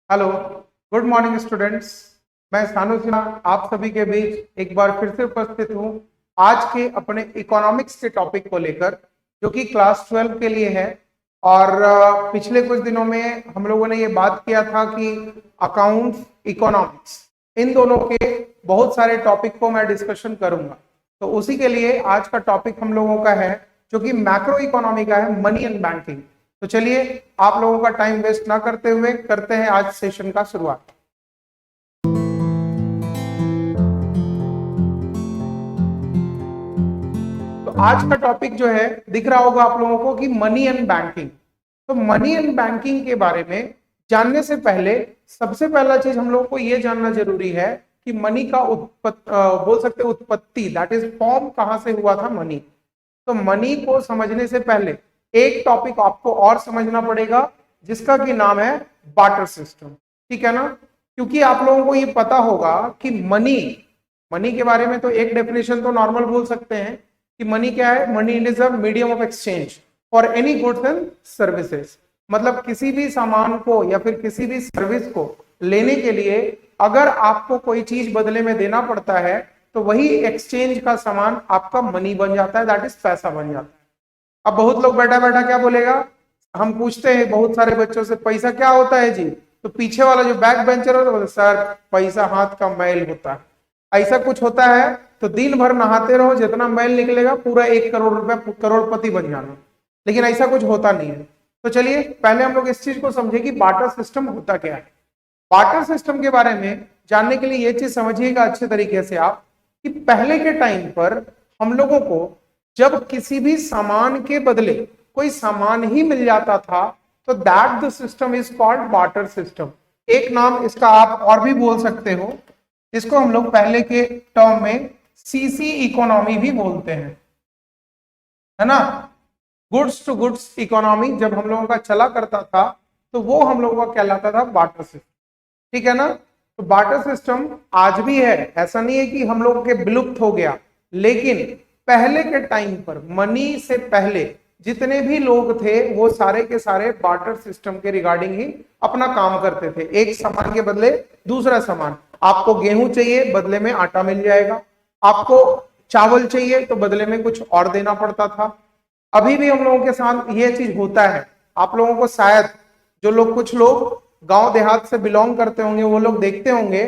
Hello, good morning students. मैं सानू सिन्हा आप सभी के बीच एक बार फिर से उपस्थित हूँ आज के अपने इकोनॉमिक्स के टॉपिक को लेकर, जो कि क्लास 12 के लिए है। और पिछले कुछ दिनों में हम लोगों ने ये बात किया था कि अकाउंट्स, इकोनॉमिक्स, इन दोनों के बहुत सारे टॉपिक को मैं डिस्कशन करूंगा। तो उसी के लिए आज का टॉपिक हम लोगों का है, जो कि मैक्रो इकोनॉमी का है, मनी एंड बैंकिंग। तो चलिए, आप लोगों का टाइम वेस्ट ना करते हुए करते हैं आज सेशन का शुरुआत। तो आज का टॉपिक जो है दिख रहा होगा आप लोगों को कि मनी एंड बैंकिंग। तो मनी एंड बैंकिंग के बारे में जानने से पहले सबसे पहला चीज हम लोगों को यह जानना जरूरी है कि मनी का बोल सकते उत्पत्ति, दैट इज फॉर्म, कहां से हुआ था मनी। तो मनी को समझने से पहले एक टॉपिक आपको और समझना पड़ेगा, जिसका कि नाम है बार्टर सिस्टम। ठीक है ना? क्योंकि आप लोगों को ये पता होगा कि मनी मनी के बारे में तो एक डेफिनेशन तो नॉर्मल बोल सकते हैं कि मनी क्या है। Money is a medium of exchange for any goods and services. मतलब किसी भी सामान को या फिर किसी भी सर्विस को लेने के लिए अगर आपको कोई चीज बदले में देना पड़ता है तो वही एक्सचेंज का सामान आपका मनी बन जाता है, दैट इज पैसा बन जाता है। अब बहुत लोग बैठा बैठा क्या बोलेगा, हम पूछते हैं बहुत सारे बच्चों से पैसा क्या होता है जी, तो पीछे वाला जो बैक बेंचर होता है, सर पैसा हाथ का मैल होता है। ऐसा कुछ होता है तो दिन भर नहाते रहो, जितना मैल निकलेगा पूरा 1 करोड़ रुपया करोड़पति बन जाना। लेकिन ऐसा कुछ होता नहीं है। तो चलिए पहले हम लोग इस चीज को समझे कि बार्टर सिस्टम होता क्या है। बार्टर सिस्टम के बारे में जानने के लिए यह चीज समझिएगा अच्छे तरीके से आप, कि पहले के टाइम पर हम लोगों को जब किसी भी सामान के बदले कोई सामान ही मिल जाता था तो that the system is called barter system. एक नाम इसका आप और भी बोल सकते हो, इसको हम लोग पहले के टर्म में सीसी इकोनॉमी भी बोलते हैं, है ना। गुड्स टू गुड्स इकोनॉमी जब हम लोगों का चला करता था तो वो हम लोगों का कहलाता था बार्टर सिस्टम। ठीक है ना? तो बार्टर सिस्टम आज भी है, ऐसा नहीं है कि हम लोगों के विलुप्त हो गया। लेकिन पहले के टाइम पर, मनी से पहले जितने भी लोग थे वो सारे के सारे बार्टर सिस्टम के रिगार्डिंग ही अपना काम करते थे। एक सामान के बदले दूसरा सामान। आपको गेहूं चाहिए, बदले में आटा मिल जाएगा। आपको चावल चाहिए तो बदले में कुछ और देना पड़ता था। अभी भी हम लोगों के साथ ये चीज होता है। आप लोगों को शायद, जो लोग, कुछ लोग गांव देहात से बिलोंग करते होंगे वो लोग देखते होंगे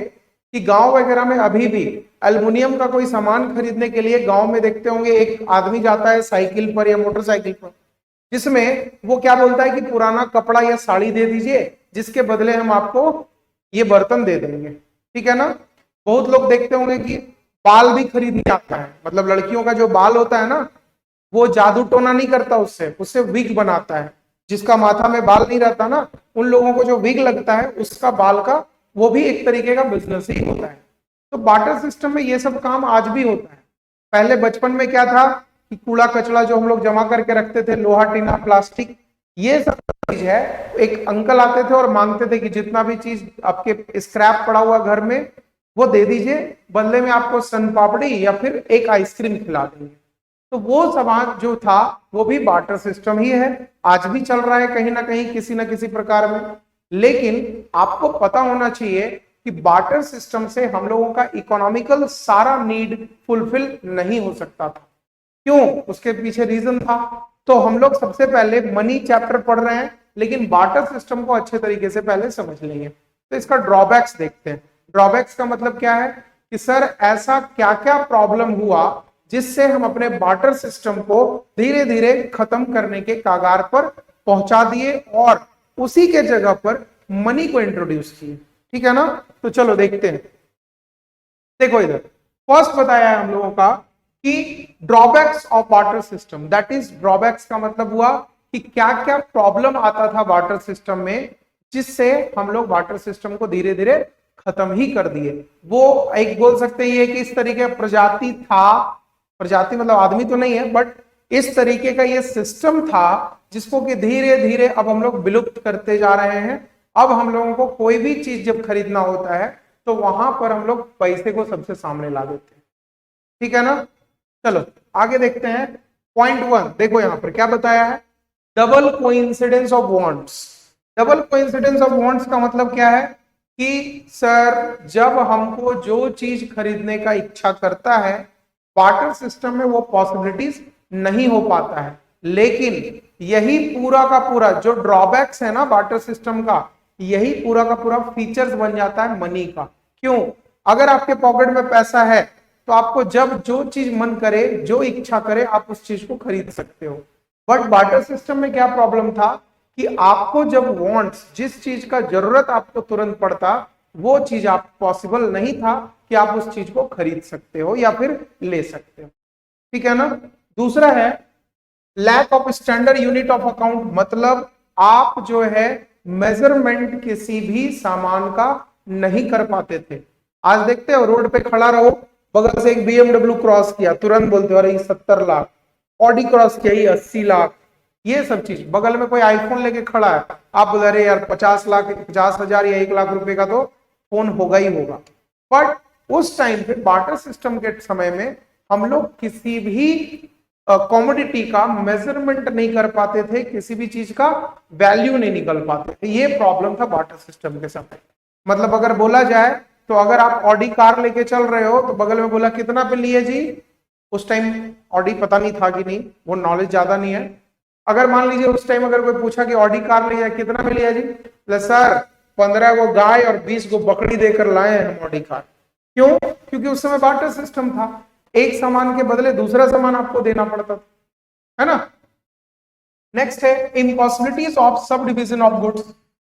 कि गांव वगैरह में अभी भी एल्युमिनियम का कोई सामान खरीदने के लिए गांव में देखते होंगे एक आदमी जाता है साइकिल पर या मोटरसाइकिल पर, जिसमें वो क्या बोलता है कि पुराना कपड़ा या साड़ी दे दीजिए, जिसके बदले हम आपको ये बर्तन दे देंगे। ठीक है ना? बहुत लोग देखते होंगे कि बाल भी खरीदने आता है, मतलब लड़कियों का जो बाल होता है ना, वो जादू टोना नहीं करता, उससे उससे विग बनाता है। जिसका माथा में बाल नहीं रहता ना, उन लोगों को जो विग लगता है उसका बाल का, वो भी एक तरीके का बिजनेस ही होता है। तो बार्टर सिस्टम में ये सब काम आज भी होता है। पहले बचपन में क्या था कि कूड़ा कचरा जो हम लोग जमा करके रखते थे, लोहा टीना प्लास्टिक, ये सब चीज है। एक अंकल आते थे और मांगते थे कि जितना भी चीज आपके स्क्रैप पड़ा हुआ घर में वो दे दीजिए, बदले में आपको सन पापड़ी या फिर एक आइसक्रीम खिला देंगे। तो वो समाज जो था वो भी बार्टर सिस्टम ही है, आज भी चल रहा है कहीं ना कहीं किसी ना किसी प्रकार में। लेकिन आपको पता होना चाहिए कि बार्टर सिस्टम से हम लोगों का इकोनॉमिकल सारा नीड फुलफिल नहीं हो सकता था। क्यों? उसके पीछे रीजन था। तो हम लोग सबसे पहले मनी चैप्टर पढ़ रहे हैं, लेकिन बार्टर सिस्टम को अच्छे तरीके से पहले समझ लेंगे। तो इसका ड्रॉबैक्स देखते हैं। ड्रॉबैक्स का मतलब क्या है कि सर ऐसा क्या क्या प्रॉब्लम हुआ जिससे हम अपने बार्टर सिस्टम को धीरे धीरे खत्म करने के कागार पर पहुंचा दिए और उसी के जगह पर मनी को इंट्रोड्यूस किए। ठीक है ना? तो चलो देखते हैं। देखो इधर फर्स्ट बताया है हम लोगों का कि drawbacks of barter system, that is drawbacks का मतलब हुआ कि क्या क्या प्रॉब्लम आता था बार्टर सिस्टम में, जिससे हम लोग बार्टर सिस्टम को धीरे धीरे खत्म ही कर दिए। वो एक बोल सकते हैं कि इस तरीके का प्रजाति था, प्रजाति मतलब आदमी तो नहीं है, बट इस तरीके का ये सिस्टम था जिसको कि धीरे धीरे अब हम लोग विलुप्त करते जा रहे हैं। अब हम लोगों को कोई भी चीज जब खरीदना होता है तो वहां पर हम लोग पैसे को सबसे सामने ला देते हैं। ठीक है ना? चलो आगे देखते हैं। पॉइंट 1 देखो, यहां पर क्या बताया है, double coincidence of wants. Double coincidence of wants का मतलब क्या है कि सर जब हमको जो चीज खरीदने का इच्छा करता है बार्टर सिस्टम में वो पॉसिबिलिटीज नहीं हो पाता है। लेकिन यही पूरा का पूरा जो ड्रॉबैक्स है ना बार्टर सिस्टम का, यही पूरा का पूरा फीचर्स बन जाता है मनी का। क्यों? अगर आपके पॉकेट में पैसा है तो आपको जब जो चीज मन करे, जो इच्छा करे, आप उस चीज को खरीद सकते हो। बट बार्टर सिस्टम में क्या प्रॉब्लम था कि आपको जब वांट्स, जिस चीज का जरूरत आपको तुरंत पड़ता, वो चीज आप पॉसिबल नहीं था कि आप उस चीज को खरीद सकते हो या फिर ले सकते हो। ठीक है ना। दूसरा है lack of standard unit of account, मतलब आप जो है मेजरमेंट किसी भी सामान का नहीं कर पाते थे। आज देखते हो रोड पे खड़ा रहो, बगल से एक BMW क्रॉस किया, तुरंत बोलते हो अरे ये 70 लाख, ऑडी क्रॉस किया ये 80 लाख, ये सब चीज। बगल में कोई आईफोन लेके खड़ा है, आप बोल रहे यार 50 लाख, 50,000 या 1 लाख रुपए का तो फोन होगा ही होगा। बट उस टाइम पे बार्टर सिस्टम के समय में हम लोग किसी भी कॉमोडिटी का मेजरमेंट नहीं कर पाते थे, किसी भी चीज का वैल्यू नहीं निकल पाते थे। ये प्रॉब्लम था बार्टर सिस्टम के समय। मतलब अगर बोला जाए तो अगर आप ऑडी कार लेके चल रहे हो तो बगल में बोला कितना पे लिए जी, उस टाइम ऑडी पता नहीं था कि नहीं, वो नॉलेज ज्यादा नहीं है। अगर मान लीजिए उस टाइम अगर कोई पूछा कि ऑडी कार लिया कितना में लिया जी, सर 15 को गाय और 20 को बकरी देकर लाए हैं हम ऑडी कार। क्यों? क्योंकि उस समय बार्टर सिस्टम था, एक सामान के बदले दूसरा सामान आपको देना पड़ता था, है ना। नेक्स्ट है impossibilities of subdivision of goods,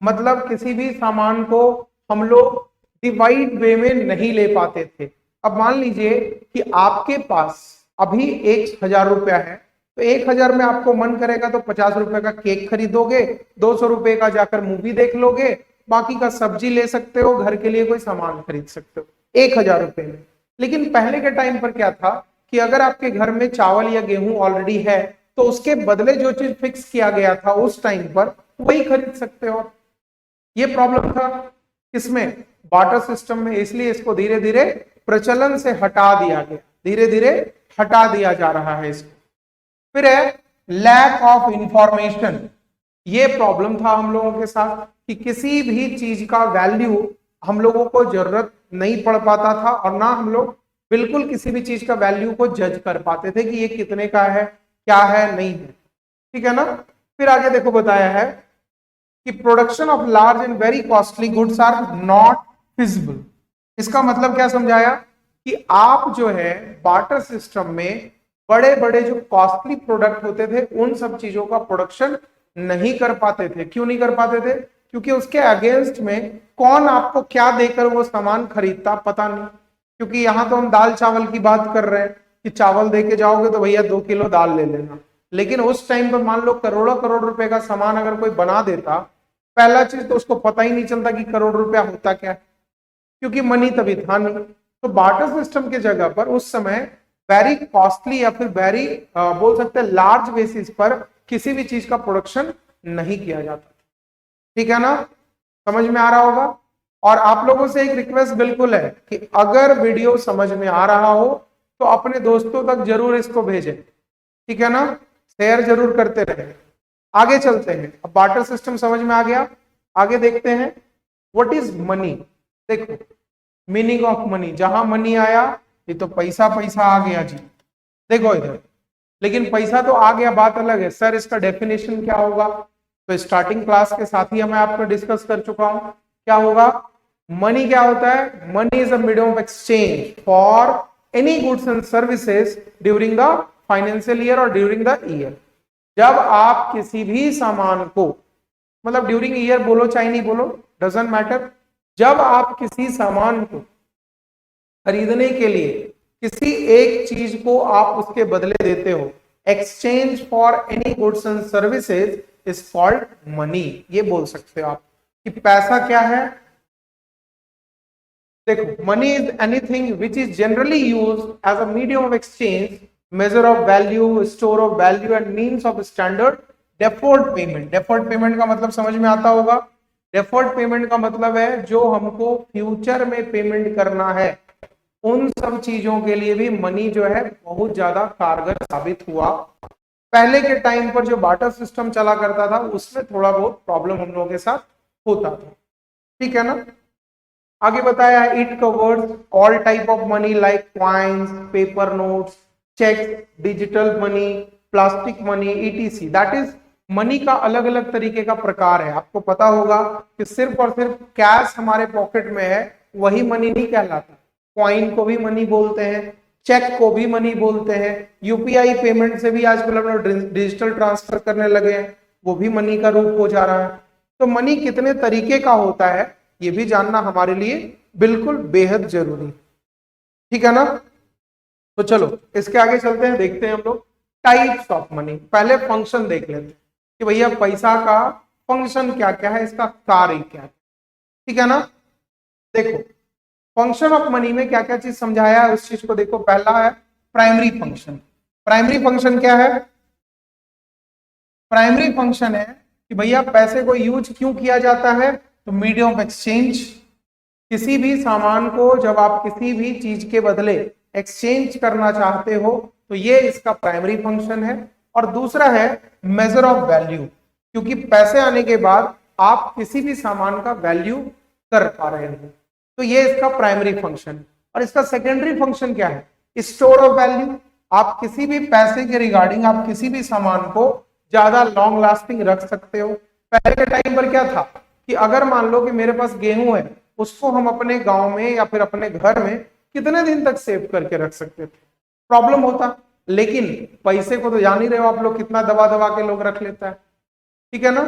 मतलब किसी भी सामान को हम लोग डिवाइड वे में नहीं ले पाते थे। अब मान लीजिए कि आपके पास अभी 1,000 रुपया है, तो 1,000 में आपको मन करेगा तो 50 रुपए का केक खरीदोगे, 200 रुपए का जाकर मूवी देख लोगे, बाकी का सब्जी ले सकते हो, घर के लिए कोई सामान खरीद सकते हो 1,000 रुपए में। लेकिन पहले के टाइम पर क्या था कि अगर आपके घर में चावल या गेहूं ऑलरेडी है तो उसके बदले जो चीज फिक्स किया गया था उस टाइम पर वही खरीद सकते हो। ये प्रॉब्लम था किसमें? बार्टर सिस्टम में। इसलिए इसको धीरे धीरे प्रचलन से हटा दिया गया, धीरे धीरे हटा दिया जा रहा है इसको। फिर है लैक ऑफ इंफॉर्मेशन, ये प्रॉब्लम था हम लोगों के साथ कि किसी भी चीज का वैल्यू हम लोगों को जरूरत नहीं पड़ पाता था और ना हम लोग बिल्कुल किसी भी चीज का वैल्यू को जज कर पाते थे कि ये कितने का है, क्या है, नहीं है। ठीक है ना। फिर आगे देखो बताया है कि production of large and very costly goods are not feasible. इसका मतलब क्या समझाया कि आप जो है बार्टर सिस्टम में बड़े बड़े जो कॉस्टली प्रोडक्ट होते थे उन सब चीजों का प्रोडक्शन नहीं कर पाते थे। क्यों नहीं कर पाते थे? क्योंकि उसके अगेंस्ट में कौन आपको क्या देकर वो सामान खरीदता पता नहीं। क्योंकि यहां तो हम दाल चावल की बात कर रहे हैं कि चावल दे के जाओगे तो भैया 2 किलो दाल ले लेना। लेकिन उस टाइम पर मान लो करोड़ों करोड़ रुपए का सामान अगर कोई बना देता, पहला चीज तो उसको पता ही नहीं चलता कि करोड़ रुपया होता क्या है, क्योंकि मनी तभी था नहीं। तो बार्टर सिस्टम के जगह पर उस समय वेरी कॉस्टली या फिर वेरी बोल सकते हैं लार्ज बेसिस पर किसी भी चीज का प्रोडक्शन नहीं किया जाता। ठीक है ना, समझ में आ रहा होगा। और आप लोगों से एक रिक्वेस्ट बिल्कुल है कि अगर वीडियो समझ में आ रहा हो तो अपने दोस्तों तक जरूर इसको भेजें। ठीक है ना, शेयर जरूर करते रहे। आगे चलते हैं। अब बार्टर सिस्टम समझ में आ गया, आगे देखते हैं व्हाट इज मनी। देखो मीनिंग ऑफ मनी, जहां मनी आया ये तो पैसा पैसा आ गया जी। देखो इधर, लेकिन पैसा तो आ गया, बात अलग है। सर इसका डेफिनेशन क्या होगा? तो स्टार्टिंग क्लास के साथ ही मैं आपको डिस्कस कर चुका हूं। क्या होगा? मनी क्या होता है? Money is a medium of exchange for any goods and services during the financial year और ड्यूरिंग द ईयर। जब आप किसी भी सामान को, मतलब ड्यूरिंग ईयर बोलो चाहे नहीं बोलो, डजंट मैटर, जब आप किसी सामान को खरीदने के लिए किसी एक चीज को आप उसके बदले देते हो, exchange for any goods and services is called money. ये बोल सकते हो आप कि पैसा क्या है। देखो money is anything which is generally use as a medium of exchange, measure of value, store of value and means of standard deferred payment. Deferred payment का मतलब समझ में आता होगा। डेफर्ड पेमेंट का मतलब है जो हमको फ्यूचर में पेमेंट करना है, उन सब चीजों के लिए भी मनी जो है बहुत ज्यादा कारगर साबित हुआ पहले के टाइम पर जो बार्टर सिस्टम चला करता था उसमें थोड़ा बहुत प्रॉब्लम हम लोगों के साथ होता था, ठीक है ना। आगे बताया है it covers all type of money like coins, paper notes, cheque, digital money, plastic money, ETC. That is money का अलग अलग तरीके का प्रकार है। आपको पता होगा कि सिर्फ और सिर्फ कैश हमारे पॉकेट में है वही मनी नहीं कहलाता, कॉइन को भी मनी बोलते हैं, चेक को भी मनी बोलते हैं, यूपीआई पेमेंट से भी आजकल हम लोग डिजिटल ट्रांसफर करने लगे हैं, वो भी मनी का रूप हो जा रहा है। तो मनी कितने तरीके का होता है ये भी जानना हमारे लिए बिल्कुल बेहद जरूरी, ठीक है ना। तो चलो इसके आगे चलते हैं, देखते हैं हम लोग टाइप्स ऑफ मनी। पहले फंक्शन देख लेते हैं कि भैया पैसा का फंक्शन क्या क्या है, इसका कार्य क्या है, ठीक है ना। देखो फंक्शन ऑफ मनी में क्या क्या चीज समझाया है उस चीज को देखो। पहला है प्राइमरी फंक्शन। प्राइमरी फंक्शन क्या है? प्राइमरी फंक्शन है कि भैया पैसे को यूज क्यों किया जाता है, तो मीडियम ऑफ एक्सचेंज। किसी भी सामान को जब आप किसी भी चीज के बदले एक्सचेंज करना चाहते हो तो ये इसका प्राइमरी फंक्शन है। और दूसरा है मेजर ऑफ वैल्यू, क्योंकि पैसे आने के बाद आप किसी भी सामान का वैल्यू कर पा रहे हो, तो ये इसका प्राइमरी फंक्शन। और इसका सेकेंडरी फंक्शन क्या है? Store of value. आप किसी भी पैसे के रिगार्डिंग आप किसी भी सामान को ज्यादा लॉन्ग लास्टिंग रख सकते हो। पहले के टाइम पर क्या था कि अगर मान लो कि मेरे पास गेहूं है, उसको हम अपने गांव में या फिर अपने घर में कितने दिन तक सेव करके रख सकते थे, प्रॉब्लम होता। लेकिन पैसे को तो जान ही रहे हो आप लोग, कितना दबा दबा के लोग रख लेता है, ठीक है ना।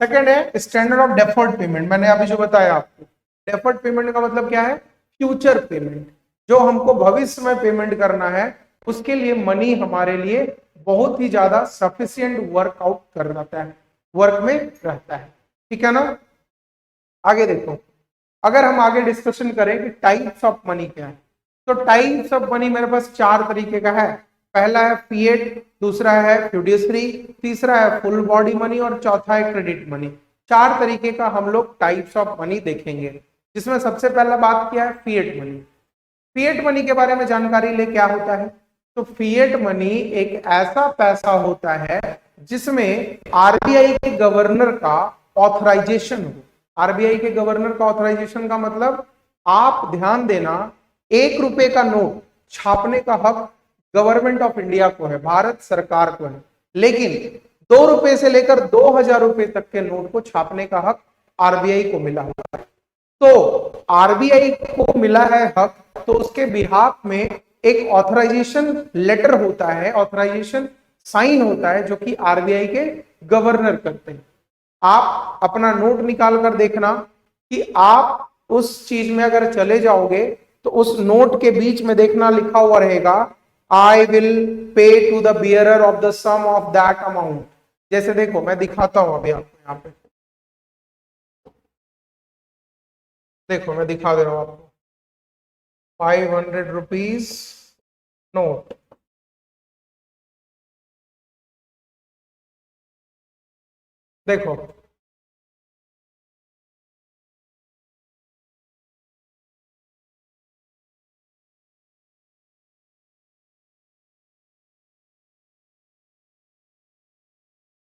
सेकंड है स्टैंडर्ड ऑफ डेफर्ड पेमेंट। मैंने अभी जो बताया आपको, डेफर्ड पेमेंट का मतलब क्या है? Future payment. जो हमको भविष्य में पेमेंट करना है उसके लिए मनी हमारे लिए बहुत ही ज्यादा सफिशियंट वर्कआउट कर रहता है, वर्क में रहता है, ठीक है ना। आगे देखो, अगर हम आगे डिस्कशन करें कि टाइप्स ऑफ मनी क्या है, तो टाइप्स ऑफ मनी मेरे पास चार तरीके का है। पहला है फिएट, दूसरा है फिड्यूसरी, तीसरा है फुल बॉडी मनी और चौथा है क्रेडिट मनी। चार तरीके का हम लोग टाइप्स ऑफ मनी देखेंगे, जिसमें सबसे पहला बात किया है फिएट मनी। फिएट मनी के बारे में जानकारी ले, क्या होता है? तो फिएट मनी एक ऐसा पैसा होता है जिसमें आरबीआई के गवर्नर का ऑथराइजेशन हो। आरबीआई के गवर्नर का ऑथराइजेशन का मतलब, आप ध्यान देना, 1 रुपए का नोट छापने का हक गवर्नमेंट ऑफ इंडिया को है, भारत सरकार को है। लेकिन 2 रुपए से लेकर 2000 रुपए तक के नोट को छापने का हक आरबीआई को मिला हुआ है। तो आरबीआई को मिला है हक, तो उसके बिहाफ में एक ऑथराइजेशन लेटर होता है, ऑथराइजेशन साइन होता है, जो कि आरबीआई के गवर्नर करते हैं। आप अपना नोट निकाल कर देखना कि आप उस चीज में अगर चले जाओगे तो उस नोट के बीच में देखना लिखा हुआ रहेगा, I will pay to the bearer of the sum of that amount. जैसे देखो मैं दिखाता हूं अभी आपको, यहाँ पे देखो मैं दिखा दे रहा हूं आपको, 500 रुपीज नोट। देखो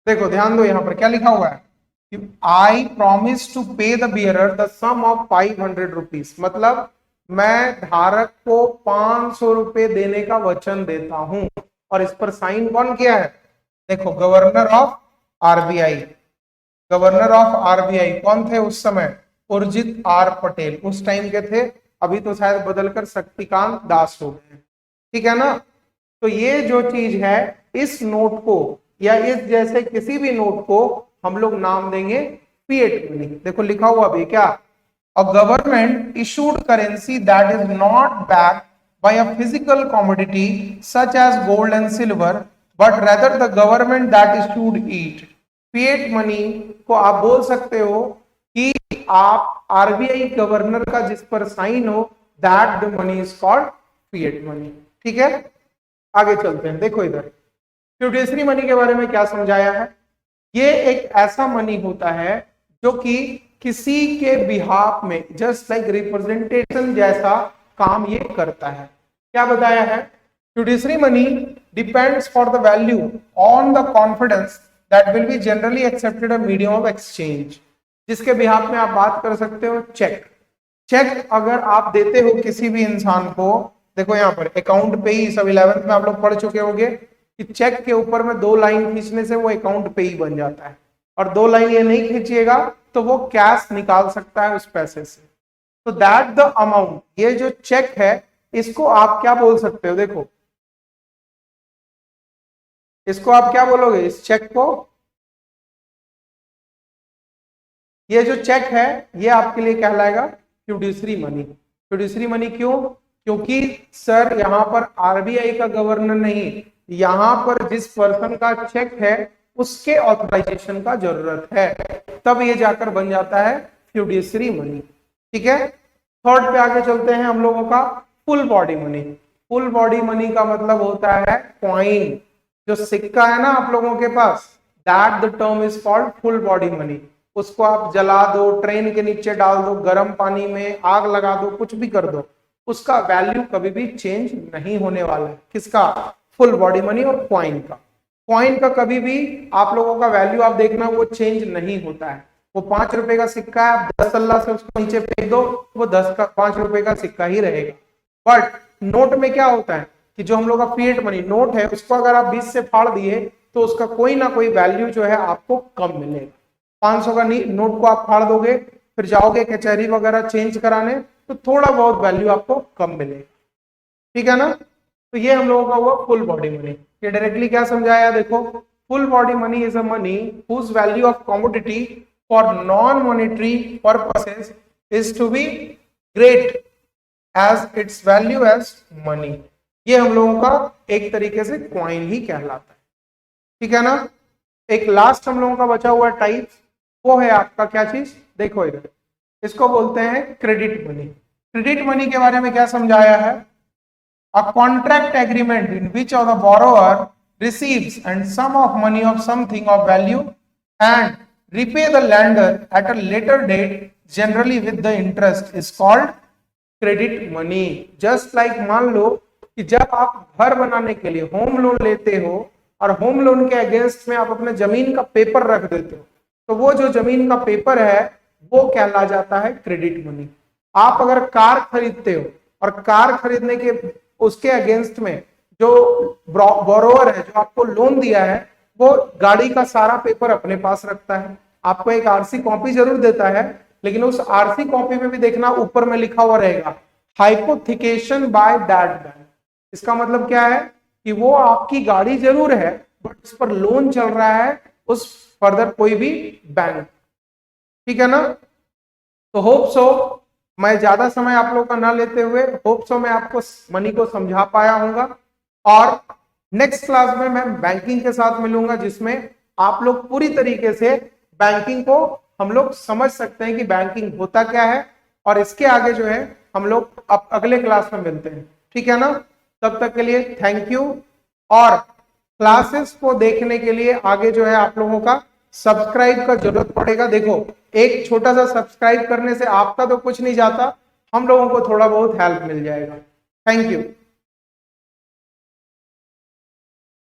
देखो ध्यान दो, यहां पर क्या लिखा हुआ है कि I promise to pay the bearer the sum of 500 rupees. मतलब मैं धारक को 500 रुपए देने का वचन देता हूं। और इस पर साइन कौन किया है? देखो governor of RBI. Governor of RBI कौन थे उस समय? उर्जित आर पटेल उस टाइम के थे, अभी तो शायद बदलकर शक्तिकांत दास हो गए, ठीक है ना। तो ये जो चीज है, इस नोट को या इस जैसे किसी भी नोट को हम लोग नाम देंगे फिएट मनी। देखो लिखा हुआ भी क्या, a government issued currency that is not backed by a physical commodity such as gold and silver but rather the government that issued it. Fiat money को आप बोल सकते हो कि आप आरबीआई गवर्नर का जिस पर साइन हो, that the money is called fiat money, ठीक है। आगे चलते हैं, देखो इधर फिड्यूसरी मनी के बारे में क्या समझाया है। ये एक ऐसा मनी होता है जो कि किसी के बिहाफ में जस्ट लाइक रिप्रेजेंटेशन जैसा काम ये करता है। क्या बताया है? Fiduciary money depends for the value on the confidence that will be generally accepted a medium of exchange. जिसके बिहाफ में आप बात कर सकते हो चेक। चेक अगर आप देते हो किसी भी इंसान को, देखो यहाँ पर अकाउंट पे ही, सब 11th में आप लोग पढ़ चुके होंगे कि चेक के ऊपर में 2 लाइन खींचने से वो अकाउंट पे ही बन जाता है, और 2 लाइन ये नहीं खींचिएगा तो वो कैश निकाल सकता है उस पैसे से। तो दैट द अमाउंट, ये जो चेक है इसको आप क्या बोल सकते हो, देखो इसको आप क्या बोलोगे, इस चेक को, ये जो चेक है ये आपके लिए कहलाएगा फिड्यूसरी मनी। फिड्यूसरी मनी क्यों? क्योंकि सर यहां पर आरबीआई का गवर्नर नहीं, यहां पर जिस पर्सन का चेक है उसके ऑथराइजेशन का जरूरत है, तब ये जाकर बन जाता है फिड्यूसरी मनी। ठीक है, थर्ड पे आगे चलते हैं हम लोगों का full body money. Full body money का मतलब होता है कॉइन, जो सिक्का है ना आप लोगों के पास, that the term is called full body money. उसको आप जला दो, ट्रेन के नीचे डाल दो, गर्म पानी में आग लगा दो, कुछ भी कर दो, उसका वैल्यू कभी भी चेंज नहीं होने वाला है। किसका? फुल बॉडी मनी और कॉइन का। कॉइन का कभी भी आप लोगों का वैल्यू आप देखना वो चेंज नहीं होता है। वो 5 रुपए का सिक्का है, आप 10 अल्लाह से उसको नीचे फेंक दो, वो 5 रुपए का सिक्का ही रहेगा। बट नोट में क्या होता है कि जो हम लोग का फिएट मनी नोट है, उसको अगर आप 20 से फाड़ दिए तो उसका कोई ना कोई वैल्यू जो है आपको कम मिलेगा। 500 का नोट को आप फाड़ दोगे, फिर जाओगे कचहरी वगैरह चेंज कराने, तो थोड़ा बहुत वैल्यू आपको कम मिलेगा। ठीक है ना? तो ये हम लोगों का हुआ फुल बॉडी मनी। ये डायरेक्टली क्या समझाया, देखो full body money is a money whose value of commodity for non monetary purposes is to be great as its value as money. ये हम लोगों का एक तरीके से कॉइन ही कहलाता है। ठीक है ना? एक लास्ट हम लोगों का बचा हुआ टाइप, वो है आपका क्या चीज, देखो इधर, इसको बोलते हैं क्रेडिट मनी। क्रेडिट मनी के बारे में क्या समझाया है? A contract agreement in which the borrower receives and sum of money of something of value and repay the lender at a later date generally with the interest is called credit money. just like मान लो कि जब आप घर बनाने के लिए home loan लेते हो और होम लोन के अगेंस्ट में आप अपने जमीन का पेपर रख देते हो, तो वो जो जमीन का पेपर है वो कहला जाता है क्रेडिट मनी। आप अगर कार खरीदते हो और कार खरीदने के उसके अगेंस्ट में जो बोरोवर है, जो आपको लोन दिया है, वो गाड़ी का सारा पेपर अपने पास रखता है, आपको एक आरसी कॉपी जरूर देता है, लेकिन उस आरसी कॉपी में भी देखना ऊपर में लिखा हुआ रहेगा हाइपोथिकेशन बाय दैट बैंक। इसका मतलब क्या है कि वो आपकी गाड़ी जरूर है बट उस पर लोन चल रहा है उस फर्दर कोई भी बैंक। ठीक है ना? तो होप सो मैं ज्यादा समय आप लोगों का ना लेते हुए, होप सो मैं आपको मनी को समझा पाया हूंगा, और नेक्स्ट क्लास में मैं बैंकिंग के साथ मिलूंगा जिसमें आप लोग पूरी तरीके से बैंकिंग को हम लोग समझ सकते हैं कि बैंकिंग होता क्या है, और इसके आगे जो है हम लोग अब अगले क्लास में मिलते हैं। ठीक है ना? तब तक के लिए थैंक यू, और क्लासेस को देखने के लिए आगे जो है आप लोगों का सब्सक्राइब का जरूरत पड़ेगा। देखो एक छोटा सा सब्सक्राइब करने से आपका तो कुछ नहीं जाता, हम लोगों को थोड़ा बहुत हेल्प मिल जाएगा। Thank you.